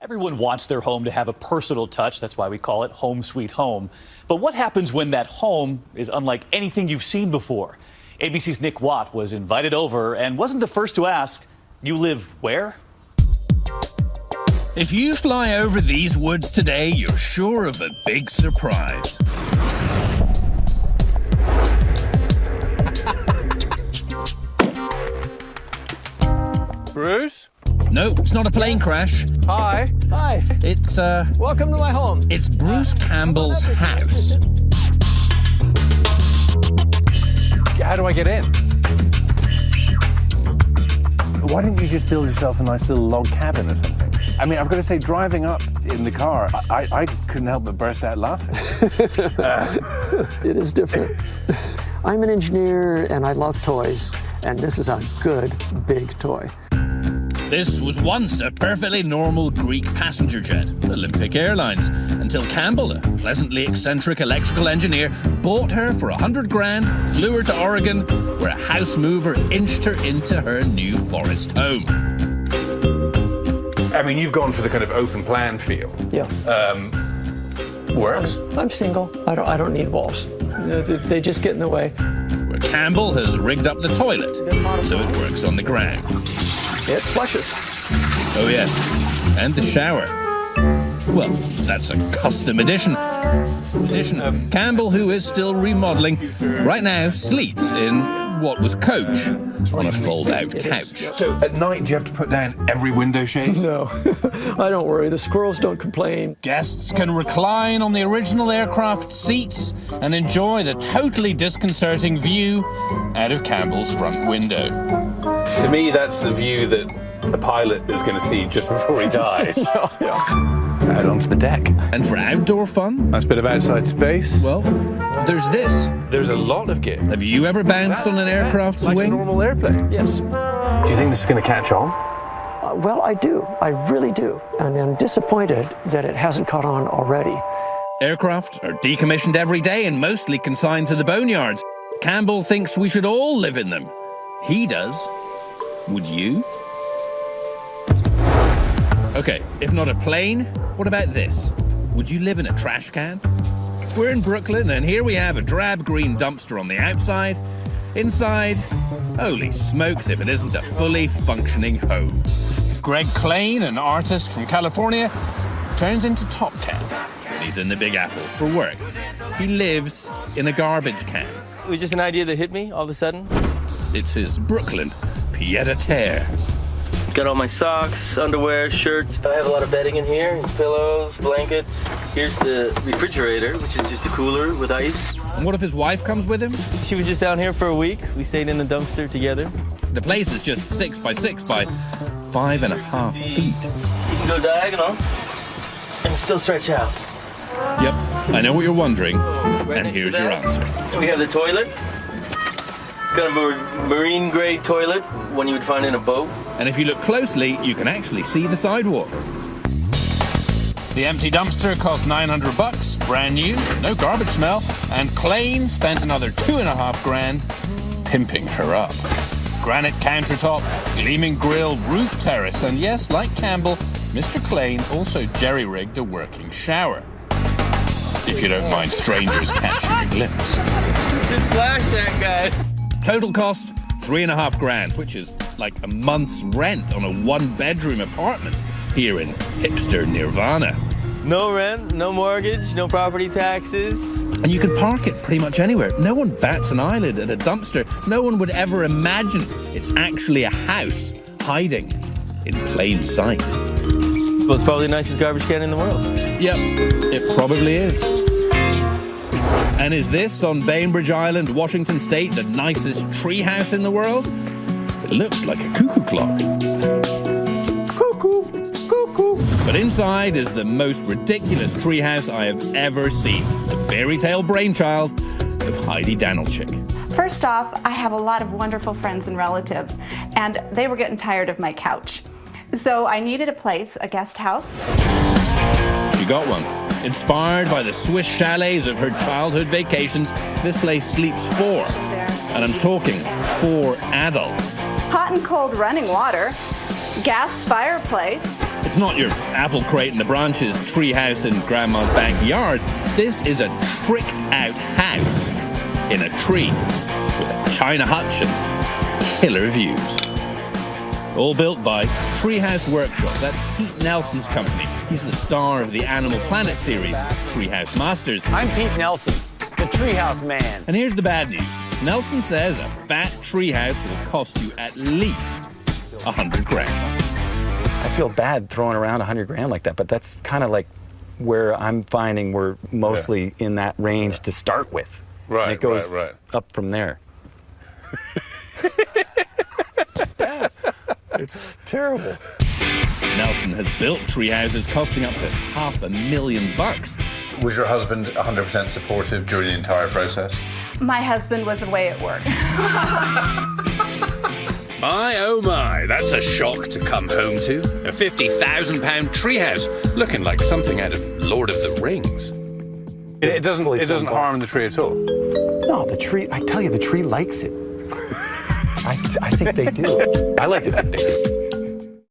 Everyone wants their home to have a personal touch. That's why we call it Home Sweet Home. But what happens when that home is unlike anything you've seen before? ABC's Nick Watt was invited over and wasn't the first to ask, "You live where?" If you fly over these woods today, you're sure of a big surprise. Bruce? No, it's not a plane crash. Hi. Hi. It's, Welcome to my home. It's Bruce Campbell's house. How do I get in? Why didn't you just build yourself a nice little log cabin or something? I mean, I've got to say, driving up in the car, I couldn't help but burst out laughing. It is different. I'm an engineer and I love toys, and this is a good, big toy. This was once a perfectly normal Greek passenger jet, Olympic Airlines, until Campbell, a pleasantly eccentric electrical engineer, bought her for $100 grand, flew her to Oregon, where a house mover inched her into her new forest home. I mean, you've gone for the kind of open plan feel. Yeah. Works. I'm single. I don't need walls. They just get in the way. Where Campbell has rigged up the toilet, so it works on the ground. It flushes. Oh yes, and the shower. Well, that's a custom edition. Campbell, who is still remodeling, right now sleeps in what was coach on a fold-out couch. So at night, do you have to put down every window shade? No, I don't worry. The squirrels don't complain. Guests can recline on the original aircraft seats and enjoy the totally disconcerting view out of Campbell's front window. To me, that's the view that a pilot is going to see just before he dies. Out onto the deck. And for outdoor fun, Nice bit of outside space. well, there's this. There's a lot of gear. Have you ever bounced on an aircraft's like wing? a normal airplane. Yes. Do you think this is going to catch on? Well, I do. I really do. And I'm disappointed that it hasn't caught on already. Aircraft are decommissioned every day and mostly consigned to the boneyards. Campbell thinks we should all live in them. He does. Would you? Okay, if not a plane, what about this? Would you live in a trash can? We're in Brooklyn, and here we have a drab green dumpster on the outside. Inside, holy smokes if it isn't a fully functioning home. Greg Klein, an artist from California, turns into Top Cat when he's in the Big Apple for work. He lives in a garbage can. It was just an idea that hit me all of a sudden. It's his Brooklyn pied-à-terre. Got all my socks, underwear, shirts. I have a lot of bedding in here, pillows, blankets. Here's the refrigerator, which is just a cooler with ice. And what if his wife comes with him? She was just down here for a week. We stayed in the dumpster together. The place is just 6 by 6 by 5.5 feet. You can go diagonal and still stretch out. Yep, I know what you're wondering, Right and next to here's your that, answer. We have the toilet. Kind of a marine grade toilet, one you would find in a boat. And if you look closely, you can actually see the sidewalk. The empty dumpster cost $900, brand new, no garbage smell, and Klein spent another $2.5 grand pimping her up. Granite countertop, gleaming grill, roof terrace, and yes, like Campbell, Mr. Klein also jerry-rigged a working shower. If you don't mind strangers catching a glimpse. Just flash that guy. Total cost, $3.5 grand, which is like a month's rent on a one-bedroom apartment here in hipster Nirvana. No rent, no mortgage, no property taxes. And you can park it pretty much anywhere. No one bats an eyelid at a dumpster. No one would ever imagine it's actually a house hiding in plain sight. Well, it's probably the nicest garbage can in the world. Yep, it probably is. And is this, on Bainbridge Island, Washington State, the nicest treehouse in the world? It looks like a cuckoo clock. Cuckoo, cuckoo. But inside is the most ridiculous treehouse I have ever seen. The fairy tale brainchild of Heidi Danilchik. First off, I have a lot of wonderful friends and relatives, and they were getting tired of my couch. So I needed a place, a guest house. She got one. Inspired by the Swiss chalets of her childhood vacations, this place sleeps 4. And I'm talking 4 adults. Hot and cold running water, gas fireplace, It's not your apple crate in the branches treehouse in Grandma's backyard. This is a tricked-out house in a tree with a china hutch and killer views. All built by Treehouse Workshop. That's Pete Nelson's company. He's the star of the Animal Planet series, Treehouse Masters. I'm Pete Nelson, the Treehouse Man. And here's the bad news. Nelson says a fat treehouse will cost you at least 100 grand. I feel bad throwing around 100 grand like that, but that's kind of like where I'm finding we're mostly in that range to start with. Right, and it goes right. up from there. It's terrible. Nelson has built tree houses costing up to $500,000. Was your husband 100% supportive during the entire process? My husband was away at work. My oh my, that's a shock to come home to. A £50,000 treehouse, looking like something out of Lord of the Rings. It doesn't harm the tree at all. No, the tree, I tell you, the tree likes it. I think they do. I like it that big.